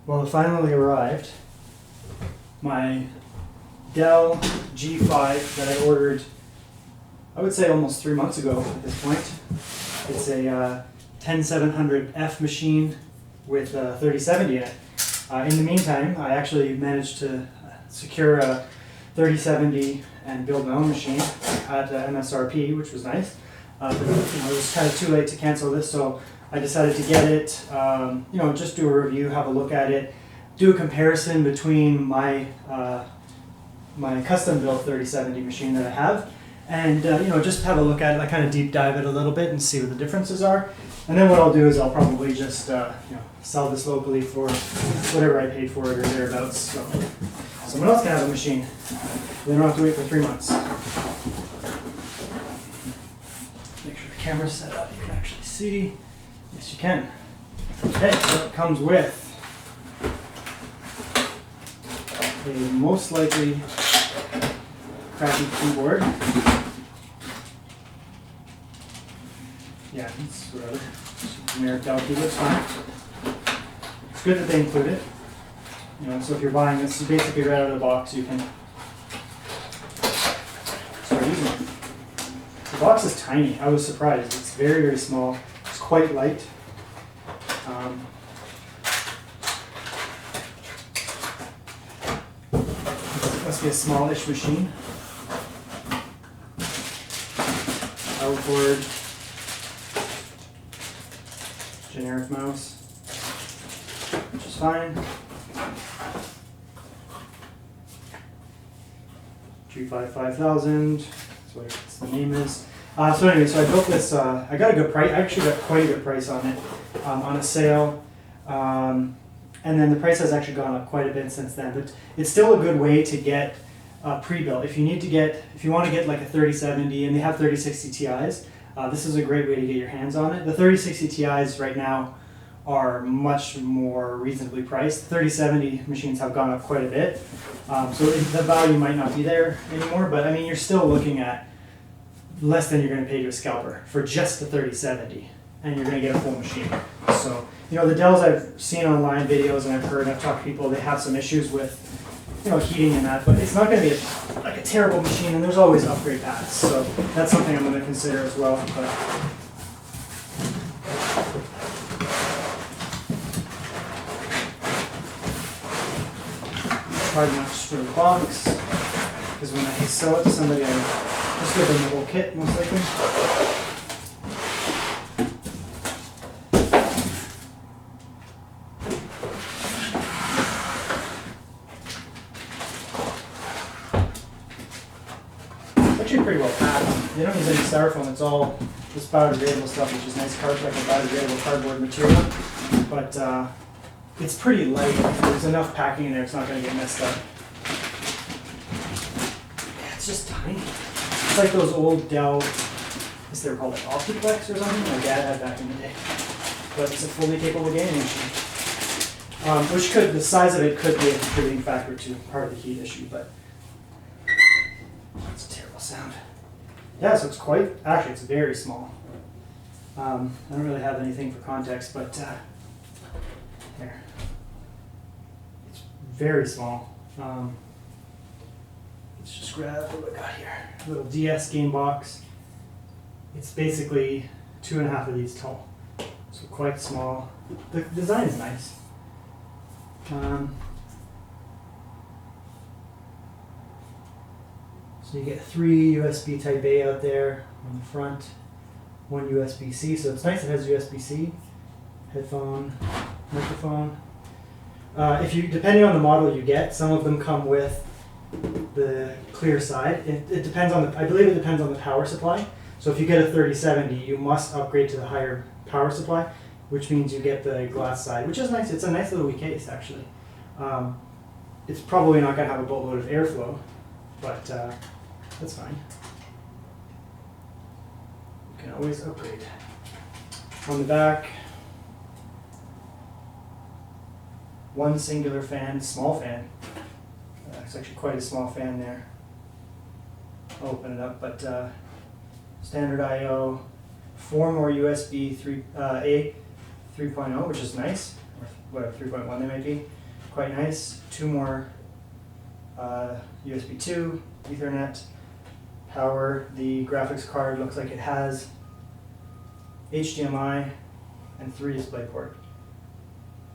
Well, it finally arrived. My Dell G5 that I ordered, I would say almost 3 months ago at this point. It's a 10700F machine with 3070 in it. In the meantime, I actually managed to secure a 3070 and build my own machine at MSRP, which was nice. But it was kind of too late to cancel this, so I decided to get it, just do a review, have a look at it, do a comparison between my my custom built 3070 machine that I have, and just have a look at it. I kind of deep dive it a little bit and see what the differences are. And then what I'll do is I'll probably just sell this locally for whatever I paid for it or thereabouts. So someone else can have a machine. They don't have to wait for 3 months. Make sure the camera's set up. You can actually see. Yes, you can. Okay, so it comes with a most likely crappy keyboard. Yeah, it's whatever. Generic Dell keyboard, it's fine. It's good that they include it. So if you're buying this, basically right out of the box, you can start using it. The box is tiny. I was surprised. It's very, very small. It's quite light. It must be a smallish machine. Power cord. Generic mouse, which is fine. G5 5000, that's what the name is. So anyway, so I built this, I got a good price, I actually got quite a good price on it, on a sale. And then the price has actually gone up quite a bit since then, but it's still a good way to get pre-built. If you want to get like a 3070, and they have 3060 Ti's, this is a great way to get your hands on it. The 3060 Ti's right now are much more reasonably priced. The 3070 machines have gone up quite a bit, so the value might not be there anymore, but I mean, you're still looking at less than you're going to pay to a scalper for just the 3070, and you're going to get a full machine. So, the Dells I've seen online videos and I've talked to people, they have some issues with heating and that, but it's not going to be a terrible machine, and there's always upgrade paths, so that's something I'm going to consider as well. But hard enough for the box, because when I sell it to somebody, I just give them the whole kit, most likely. Actually pretty well packed. They don't use any styrofoam, it's all this biodegradable stuff, which is nice biodegradable cardboard material. But it's pretty light. If there's enough packing in there, it's not going to get messed up. Yeah, it's just tiny. It's like those old Dell, they were called like Optiplex or something, my dad had back in the day. But it's a fully capable gaming machine. The size of it could be a contributing factor to part of the heat issue, but that's a terrible sound. Yeah, so it's very small. I don't really have anything for context, but there. It's very small. Let's just grab what I got here. A little DS game box. It's basically 2.5 of these tall. So quite small. The design is nice. So you get 3 USB Type A out there on the front, 1 USB-C. So it's nice it has USB-C, headphone, microphone. Depending on the model you get, some of them come with the clear side. It depends on I believe it depends on the power supply. So if you get a 3070, you must upgrade to the higher power supply, which means you get the glass side, which is nice. It's a nice little wee case, actually. It's probably not going to have a boatload of airflow, but that's fine. You can always upgrade. On the back, one singular fan, small fan. It's actually quite a small fan there. I'll open it up, but standard I/O, 4 more USB A, 3.0, which is nice, or whatever 3.1 they might be, quite nice. 2 more USB 2, Ethernet, power. The graphics card looks like it has HDMI and 3 DisplayPort.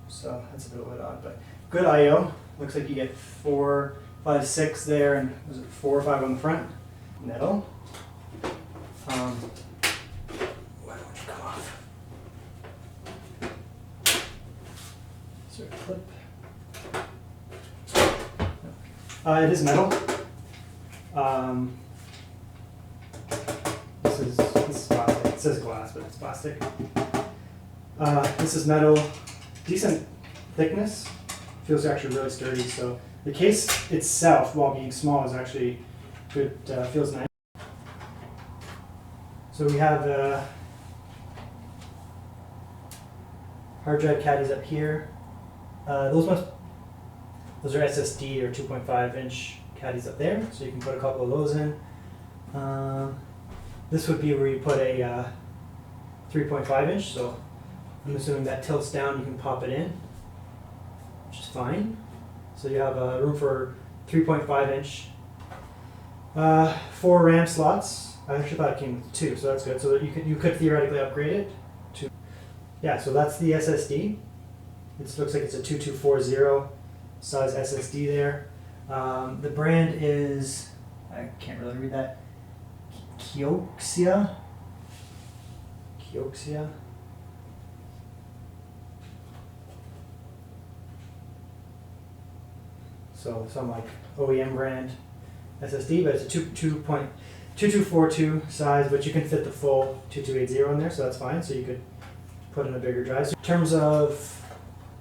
So that's a little bit odd, but good I/O. Looks like you get 4, 5, 6 there, and was it 4 or 5 on the front? Metal. Why don't you come off? Is there a clip? It is metal. This is plastic. It says glass, but it's plastic. This is metal, decent thickness. Feels actually really sturdy. So the case itself, while being small, is actually good. Feels nice. So we have hard drive caddies up here. Those are SSD or 2.5-inch caddies up there, so you can put a couple of those in. This would be where you put a 3.5-inch, so I'm assuming that tilts down, you can pop it in, which is fine. So you have room for 3.5-inch. 4 RAM slots. I actually thought it came with 2, so that's good. So that you could theoretically upgrade it to, yeah. So that's the SSD. It looks like it's a 2240 size SSD there. The brand is, I can't really read that, Kioxia. So some like OEM brand SSD, but it's a 2242 size, but you can fit the full 2280 in there, so that's fine. So you could put in a bigger drive. So in terms of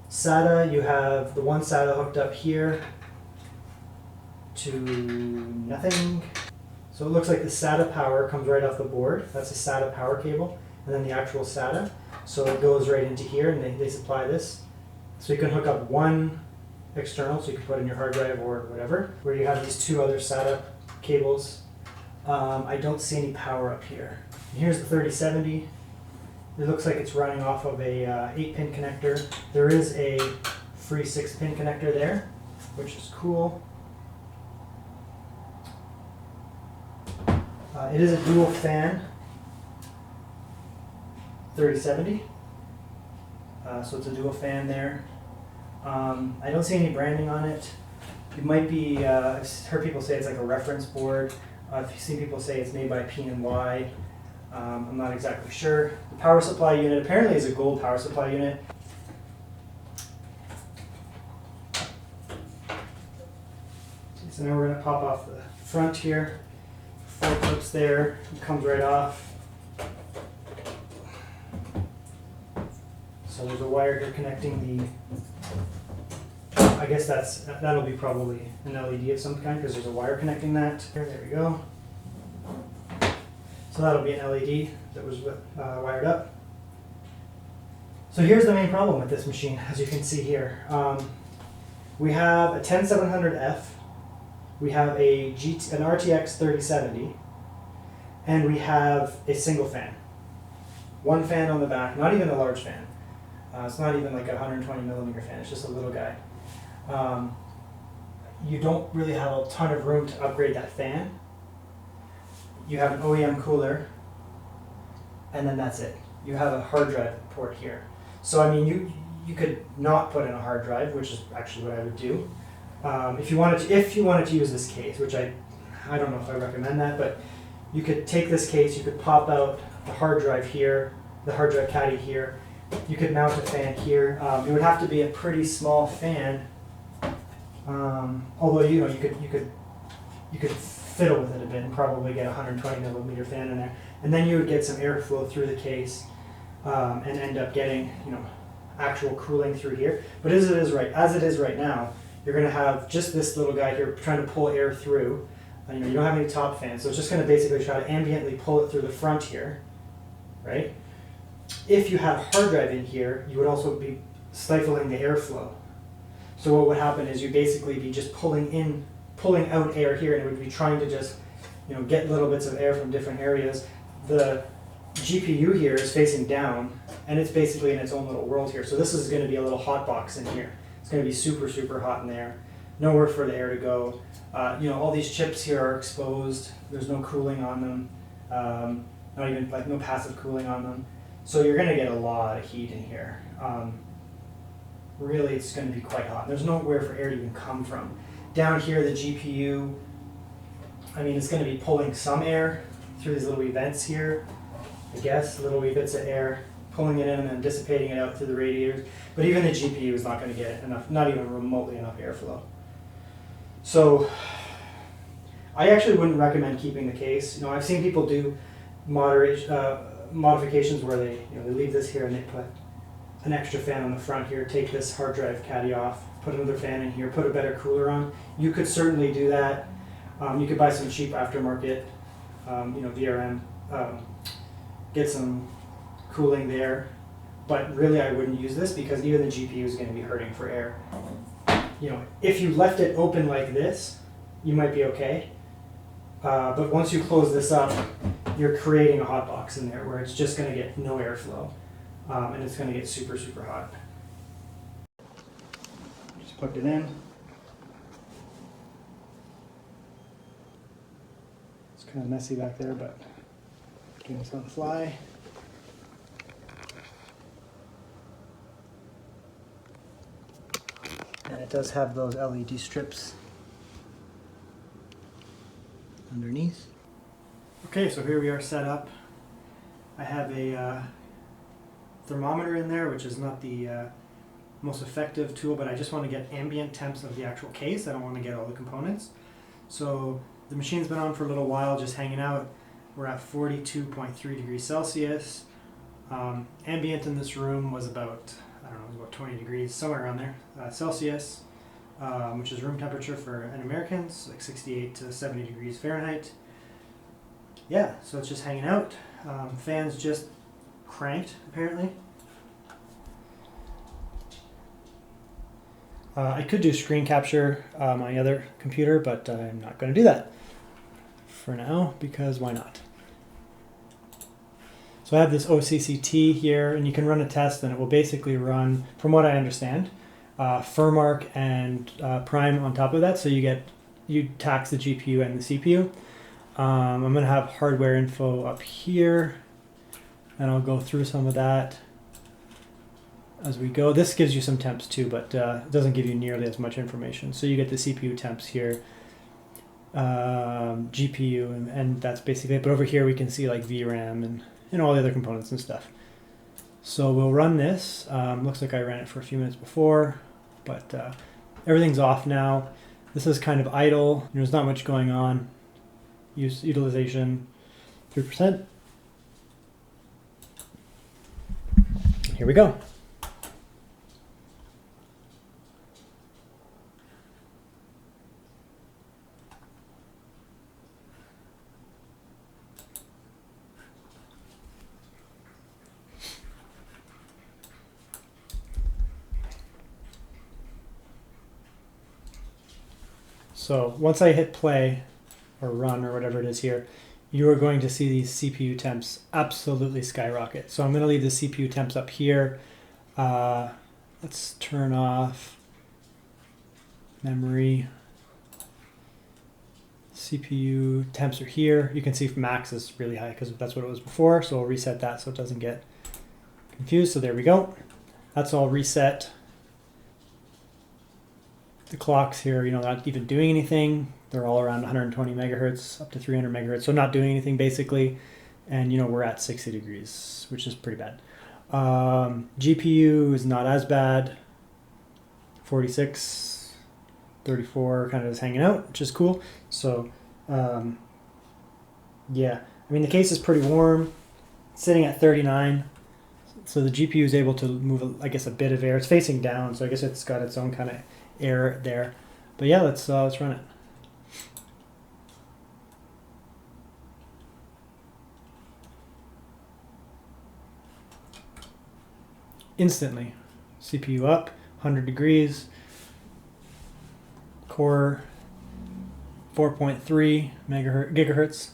SATA, you have the one SATA hooked up here to nothing. So it looks like the SATA power comes right off the board. That's a SATA power cable, and then the actual SATA. So it goes right into here, and they supply this. So you can hook up one external, so you can put in your hard drive or whatever, where you have these 2 other SATA cables. I don't see any power up here. And here's the 3070. It looks like it's running off of a 8-pin connector. There is a free 6-pin connector there, which is cool. It is a dual fan 3070. So it's a dual fan there. I don't see any branding on it. It might be, I've heard people say it's like a reference board. I've seen people say it's made by P&Y. I'm not exactly sure. The power supply unit apparently is a gold power supply unit. So now we're going to pop off the front here. 4 clips there. It comes right off. So there's a wire here connecting the, I guess that'll be probably an LED of some kind because there's a wire connecting that. There we go. So that'll be an LED that was wired up. So here's the main problem with this machine, as you can see here. We have a 10700F, we have an RTX 3070, and we have a single fan. One fan on the back, not even a large fan. It's not even like a 120 millimeter fan, it's just a little guy. You don't really have a ton of room to upgrade that fan. You have an OEM cooler, and then that's it. You have a hard drive port here. So I mean, you could not put in a hard drive, which is actually what I would do. If you wanted to use this case, which I don't know if I recommend that, but you could take this case, you could pop out the hard drive here, the hard drive caddy here. You could mount a fan here. It would have to be a pretty small fan, although you could fiddle with it a bit and probably get a 120 millimeter fan in there, and then you would get some airflow through the case and end up getting actual cooling through here. But as it is right now, you're going to have just this little guy here trying to pull air through. You don't have any top fans, so it's just going to basically try to ambiently pull it through the front here, right? If you had a hard drive in here, you would also be stifling the airflow. So what would happen is you'd basically be just pulling out air here, and it would be trying to just get little bits of air from different areas. The GPU here is facing down, and it's basically in its own little world here. So this is going to be a little hot box in here. It's going to be super, super hot in there. Nowhere for the air to go. You know, all these chips here are exposed. There's no cooling on them. Not even, like, no passive cooling on them. So you're going to get a lot of heat in here. Really, it's going to be quite hot. There's nowhere for air to even come from. Down here, the GPU, I mean, it's going to be pulling some air through these little wee vents here. I guess, little wee bits of air, pulling it in and then dissipating it out through the radiators. But even the GPU is not going to get enough, not even remotely enough airflow. So I actually wouldn't recommend keeping the case. You know, I've seen people do modifications where they leave this here and they put an extra fan on the front here, take this hard drive caddy off, put another fan in here, put a better cooler on. You could certainly do that. You could buy some cheap aftermarket, VRM, get some cooling there. But really, I wouldn't use this because even the GPU is going to be hurting for air. You know, if you left it open like this, you might be okay. But once you close this up, you're creating a hot box in there where it's just going to get no airflow, and it's going to get super, super hot. Just plugged it in. It's kind of messy back there, but doing this on the fly. And it does have those LED strips underneath. Okay, so here we are set up. I have a thermometer in there, which is not the most effective tool, but I just want to get ambient temps of the actual case. I don't want to get all the components. So the machine's been on for a little while, just hanging out. We're at 42.3 degrees Celsius. Ambient in this room was about, I don't know, it was about 20 degrees, somewhere around there, Celsius, which is room temperature for an American's, like 68 to 70 degrees Fahrenheit. Yeah, so it's just hanging out. Fan's just cranked, apparently. I could do screen capture on my other computer, but I'm not going to do that for now, because why not? So I have this OCCT here, and you can run a test, and it will basically run, from what I understand, Furmark and Prime on top of that, so you tax the GPU and the CPU. I'm going to have hardware info up here, and I'll go through some of that as we go. This gives you some temps too, but it doesn't give you nearly as much information. So you get the CPU temps here, GPU, and that's basically it. But over here we can see like VRAM and all the other components and stuff. So we'll run this. Looks like I ran it for a few minutes before, but everything's off now. This is kind of idle. There's not much going on. Utilization 3%. Here we go. So once I hit play or run or whatever it is here, you are going to see these CPU temps absolutely skyrocket. So I'm going to leave the CPU temps up here. Let's turn off memory. CPU temps are here. You can see max is really high because that's what it was before. So I'll reset that so it doesn't get confused. So there we go. That's all reset. The clocks here, not even doing anything. They're all around 120 megahertz up to 300 megahertz. So not doing anything basically. And we're at 60 degrees, which is pretty bad. GPU is not as bad. 46, 34, kind of just hanging out, which is cool. So, yeah. I mean, the case is pretty warm. It's sitting at 39. So the GPU is able to move, I guess, a bit of air. It's facing down, so I guess it's got its own kind of air there. But yeah, let's run it. Instantly, CPU up 100 degrees, core 4.3 gigahertz.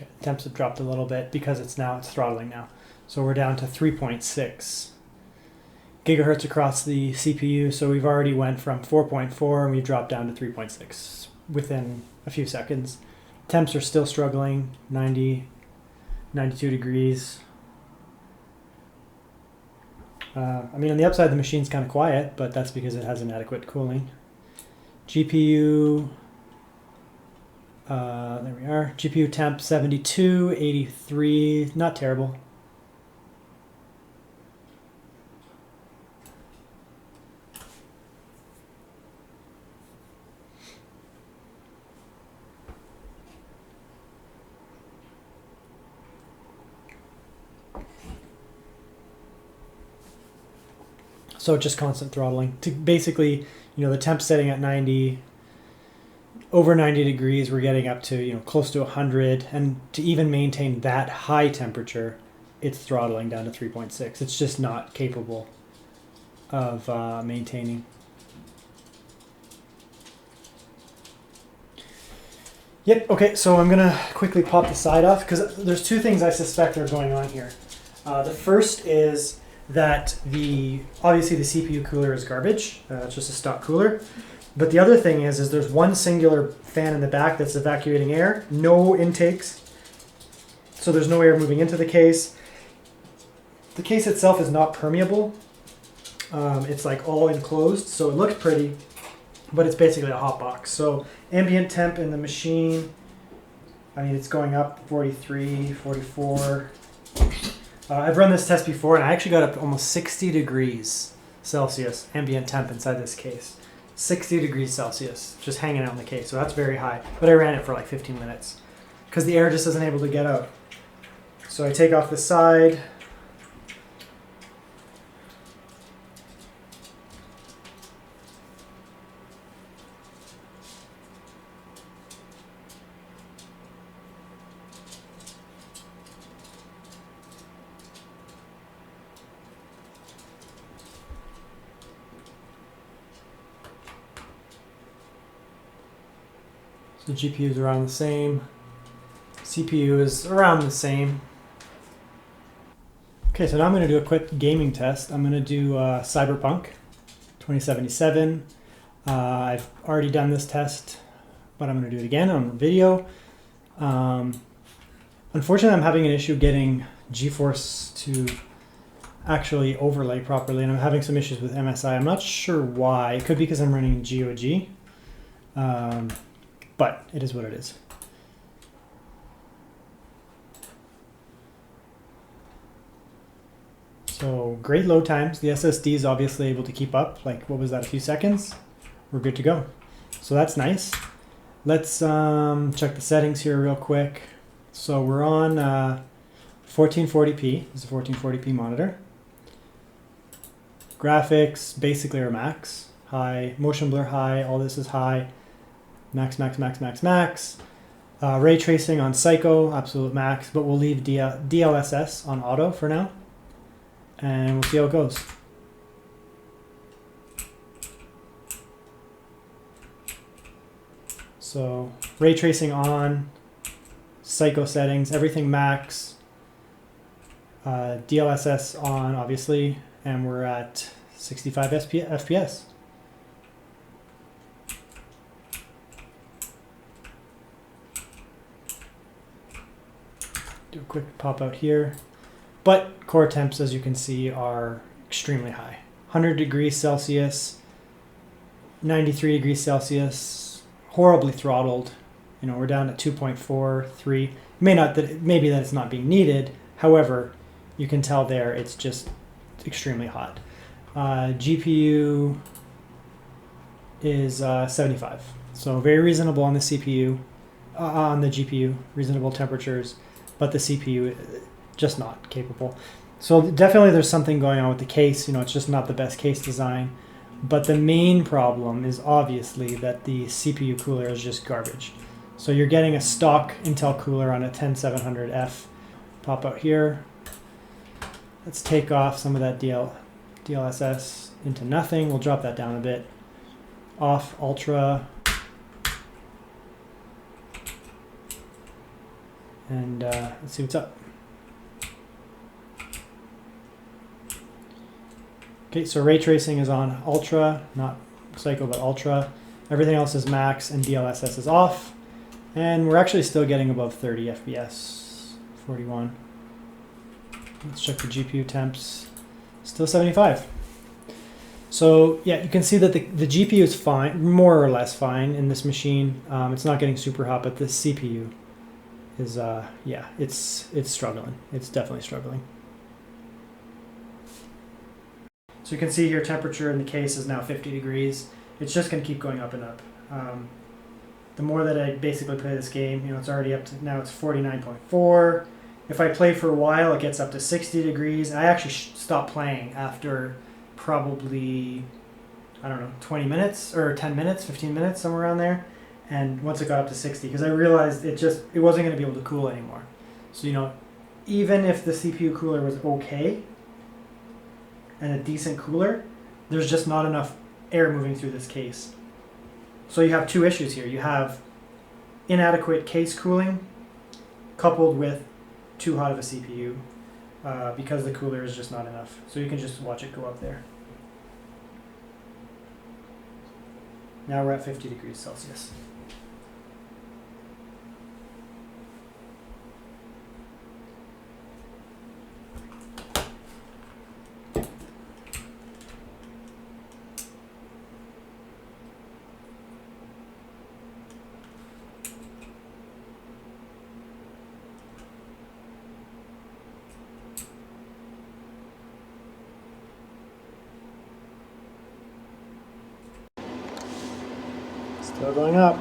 Okay, temps have dropped a little bit because it's throttling now. So we're down to 3.6 gigahertz across the CPU. So we've already went from 4.4 and we dropped down to 3.6 within a few seconds. Temps are still struggling, 90, 92 degrees. I mean, on the upside, the machine's kind of quiet, but that's because it has inadequate cooling. GPU, there we are. GPU temp 72, 83, not terrible. So just constant throttling to basically, the temp setting at 90, over 90 degrees, we're getting up to, close to 100. And to even maintain that high temperature, it's throttling down to 3.6. It's just not capable of maintaining. Yep, okay, so I'm gonna quickly pop the side off because there's two things I suspect are going on here. The first is that obviously the CPU cooler is garbage. It's just a stock cooler. But the other thing is there's one singular fan in the back that's evacuating air, no intakes. So there's no air moving into the case. The case itself is not permeable. It's like all enclosed, so it looks pretty, but it's basically a hot box. So ambient temp in the machine, I mean, it's going up 43, 44. I've run this test before, and I actually got up almost 60 degrees Celsius ambient temp inside this case. 60 degrees Celsius, just hanging out in the case. So that's very high. But I ran it for like 15 minutes because the air just isn't able to get out. So I take off the side. So the GPU is around the same. CPU is around the same. Okay, so now I'm going to do a quick gaming test. I'm going to do Cyberpunk 2077. I've already done this test, but I'm going to do it again on video. Unfortunately, I'm having an issue getting GeForce to actually overlay properly, and I'm having some issues with MSI. I'm not sure why. It could be because I'm running GOG. But it is what it is. So great load times. The SSD is obviously able to keep up. Like, what was that, a few seconds? We're good to go. So that's nice. Let's check the settings here real quick. So we're on 1440p. This is a 1440p monitor. Graphics basically are max. High. Motion blur high. All this is high. Max, max, max, max, max. Ray tracing on Psycho, absolute max, but we'll leave DLSS on auto for now. And we'll see how it goes. So ray tracing on, Psycho settings, everything max. DLSS on, obviously, and we're at 65 FPS. Do a quick pop out here. But core temps, as you can see, are extremely high. 100 degrees Celsius, 93 degrees Celsius, horribly throttled. We're down at 2.43. Maybe that it's not being needed. However, you can tell there it's just extremely hot. GPU is 75. So very reasonable on the CPU, on the GPU, reasonable temperatures. But the CPU just not capable. So definitely there's something going on with the case. It's just not the best case design. But the main problem is obviously that the CPU cooler is just garbage. So you're getting a stock Intel cooler on a 10700F. Pop out here. Let's take off some of that DLSS into nothing. We'll drop that down a bit. Off ultra. and let's see what's up. Okay, so ray tracing is on ultra, not psycho, but ultra. Everything else is max and DLSS is off. And we're actually still getting above 30 FPS, 41. Let's check the GPU temps, still 75. So yeah, you can see that the GPU is fine, more or less fine in this machine. It's not getting super hot, but the CPU is, yeah, it's struggling. It's definitely struggling. So you can see here temperature in the case is now 50 degrees. It's just going to keep going up and up. The more that I basically play this game, you know, it's already up to, now it's 49.4. If I play for a while, it gets up to 60 degrees. I actually stopped playing after probably, I don't know, 20 minutes or 10 minutes, 15 minutes, somewhere around there. And once it got up to 60, because I realized it wasn't going to be able to cool anymore. So, you know, even if the CPU cooler was okay and a decent cooler, there's just not enough air moving through this case. So you have two issues here. You have inadequate case cooling coupled with too hot of a CPU because the cooler is just not enough. So you can just watch it go up there. Now we're at 50 degrees Celsius. Still going up.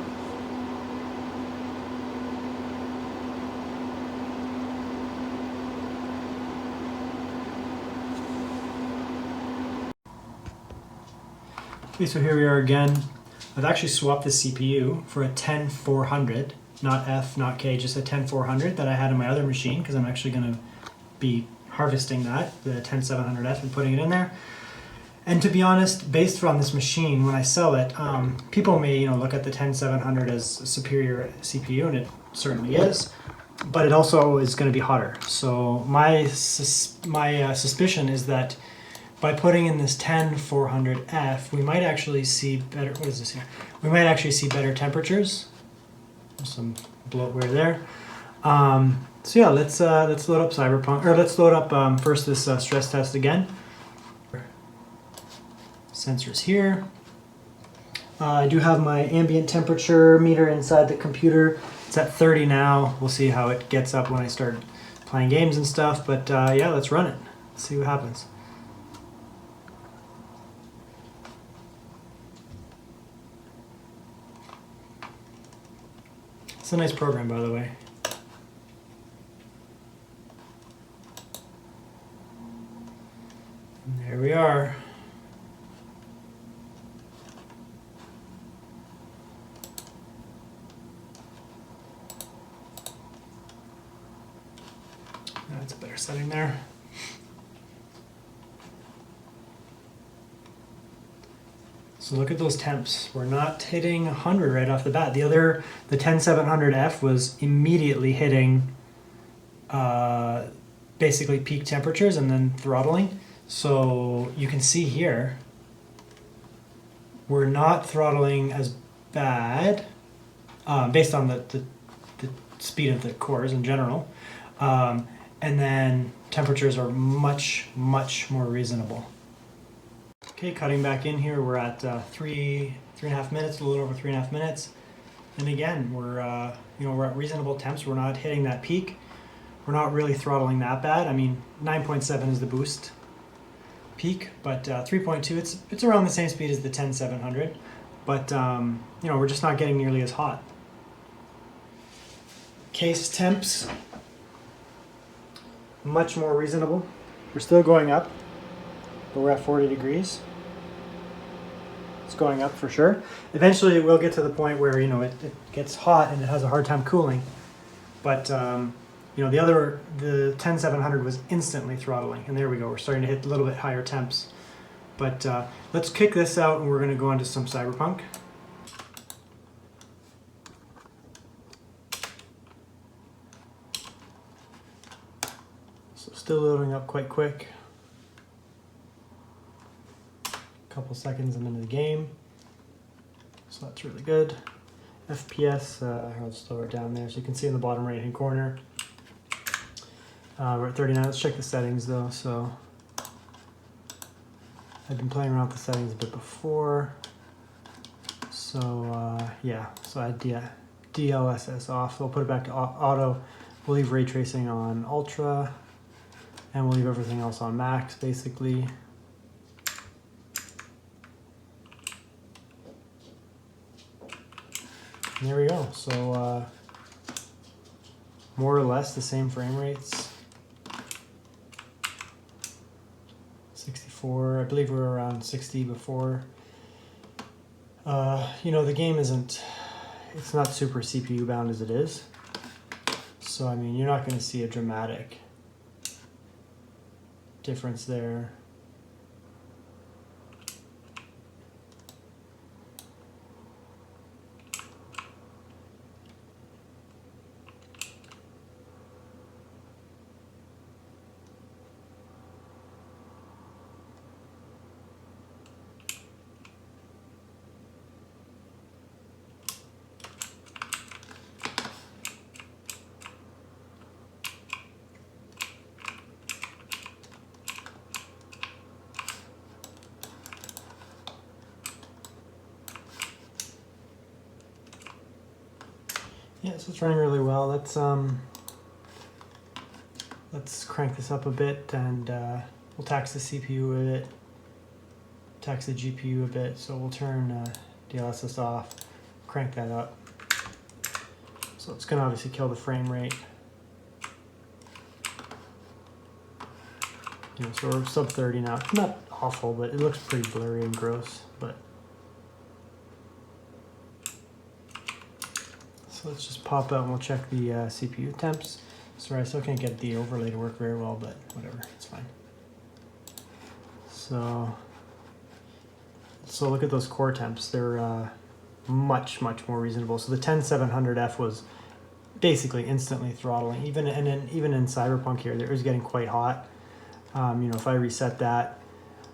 Okay, so here we are again. I've actually swapped the CPU for a 10400, not F, not K, just a 10400 that I had on my other machine because I'm actually going to be harvesting that, the 10700F, and putting it in there. And to be honest, based on this machine, when I sell it, people may look at the 10700 as a superior CPU, and it certainly is, but it also is going to be hotter. So my suspicion is that by putting in this 10400F, we might actually see better. What is this here? We might actually see better temperatures. There's some bloatware there. So yeah, let's load up Cyberpunk, or let's load up first this stress test again. Sensors here. I do have my ambient temperature meter inside the computer. It's at 30 now. We'll see how it gets up when I start playing games and stuff, but yeah, let's run it. Let's see what happens. It's a nice program, by the way. And there we are. That's a better setting there. So look at those temps. We're not hitting 100 right off the bat. The 10700F was immediately hitting basically peak temperatures and then throttling. So you can see here, we're not throttling as bad based on the speed of the cores in general. And then temperatures are much, much more reasonable. Okay, cutting back in here, we're at 3.5 minutes, a little over 3.5 minutes. And again, we're at reasonable temps. We're not hitting that peak. We're not really throttling that bad. I mean, 9.7 is the boost peak, but 3.2, it's around the same speed as the 10700. But we're just not getting nearly as hot. Case temps, much more reasonable. We're still going up, but we're at 40 degrees. It's going up for sure. Eventually it will get to the point where it gets hot and it has a hard time cooling. But the 10700 was instantly throttling, and there we go. We're starting to hit a little bit higher temps. But let's kick this out and we're going to go into some Cyberpunk. Still loading up quite quick. A couple seconds I'm into the game. So that's really good. FPS, I'll slow it down there so you can see in the bottom right hand corner. We're at 39. Let's check the settings though. So I've been playing around with the settings a bit before. So yeah, so I had DLSS off. So we'll put it back to auto. We'll leave ray tracing on ultra, and we'll leave everything else on max basically. And there we go. So more or less the same frame rates. 64, I believe we were around 60 before. You know, the game it's not super CPU bound as it is. So, I mean, you're not going to see a dramatic difference there. Yeah, so it's running really well. Let's crank this up a bit, and we'll tax the CPU a bit, tax the GPU a bit. So we'll turn DLSS off, crank that up. So it's gonna obviously kill the frame rate. You know, so we're sub 30 now. It's not awful, but it looks pretty blurry and gross. But so let's just pop out and we'll check the CPU temps. Sorry, I still can't get the overlay to work very well, but whatever, it's fine. So look at those core temps. They're much more reasonable. So the 10700F was basically instantly throttling. Even in Cyberpunk here, it was getting quite hot. You know, if I reset that,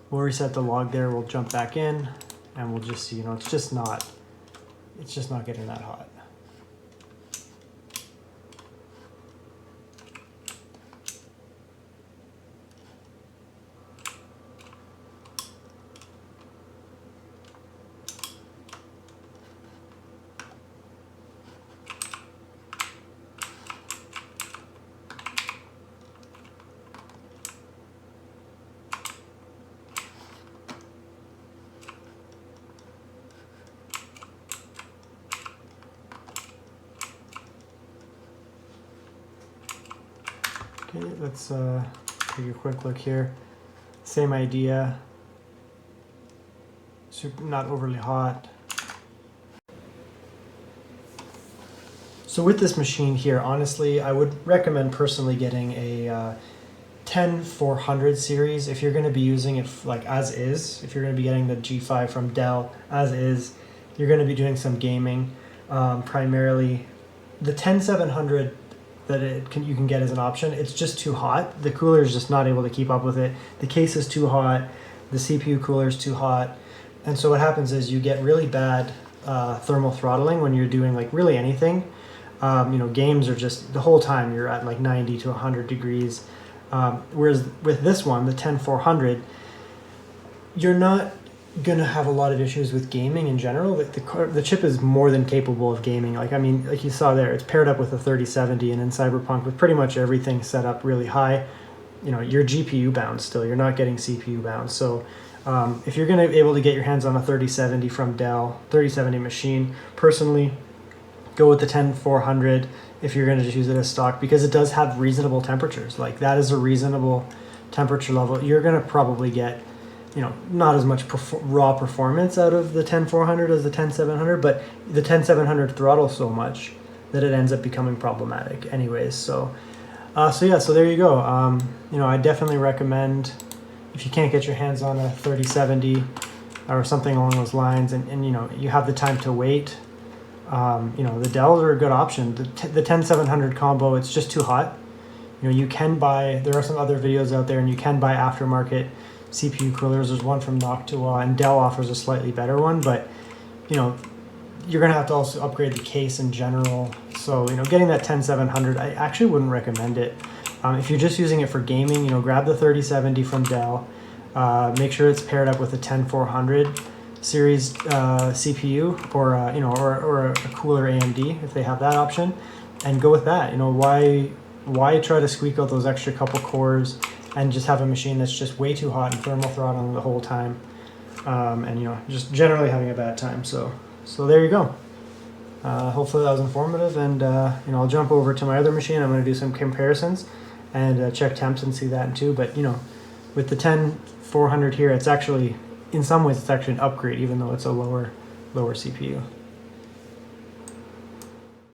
we'll reset the log there. We'll jump back in, and we'll just see. You know, it's just not getting that hot. Okay, let's take a quick look here. Same idea. Not overly hot. So with this machine here, honestly, I would recommend personally getting a 10400 series if you're going to be using it like as is. If you're going to be getting the G5 from Dell as is, you're going to be doing some gaming. Primarily, the 10700 that you can get as an option, it's just too hot. The cooler is just not able to keep up with it. The case is too hot. The CPU cooler is too hot. And so what happens is you get really bad thermal throttling when you're doing like really anything. You know, games are just the whole time you're at like 90 to 100 degrees. Whereas with this one, the 10400, you're not gonna have a lot of issues with gaming in general. The chip is more than capable of gaming. Like, I mean, like you saw there, it's paired up with a 3070, and in Cyberpunk with pretty much everything set up really high, you know, you're GPU bound still. You're not getting CPU bound. So if you're gonna be able to get your hands on a 3070 from Dell, 3070 machine, personally, go with the 10400 if you're gonna just use it as stock, because it does have reasonable temperatures. Like, that is a reasonable temperature level. You're gonna probably get, you know, not as much raw performance out of the 10400 as the 10700, but the 10700 throttles so much that it ends up becoming problematic anyways. So so there you go. You know, I definitely recommend, if you can't get your hands on a 3070 or something along those lines, and you know, you have the time to wait, you know, the Dells are a good option. The 10700 combo, it's just too hot. You know, you can buy, there are some other videos out there, and you can buy aftermarket CPU coolers. There's one from Noctua, and Dell offers a slightly better one, but you know, you're gonna have to also upgrade the case in general. So, you know, getting that 10700, I actually wouldn't recommend it. If you're just using it for gaming, you know, grab the 3070 from Dell. Make sure it's paired up with a 10400 series CPU, or you know, or a cooler AMD if they have that option, and go with that. You know, why try to squeak out those extra couple cores and just have a machine that's just way too hot and thermal throttling the whole time, and you know, just generally having a bad time. So there you go. Hopefully that was informative, and you know, I'll jump over to my other machine. I'm going to do some comparisons and check temps and see that too. But you know, with the 10400 here, it's actually, in some ways, it's actually an upgrade, even though it's a lower CPU.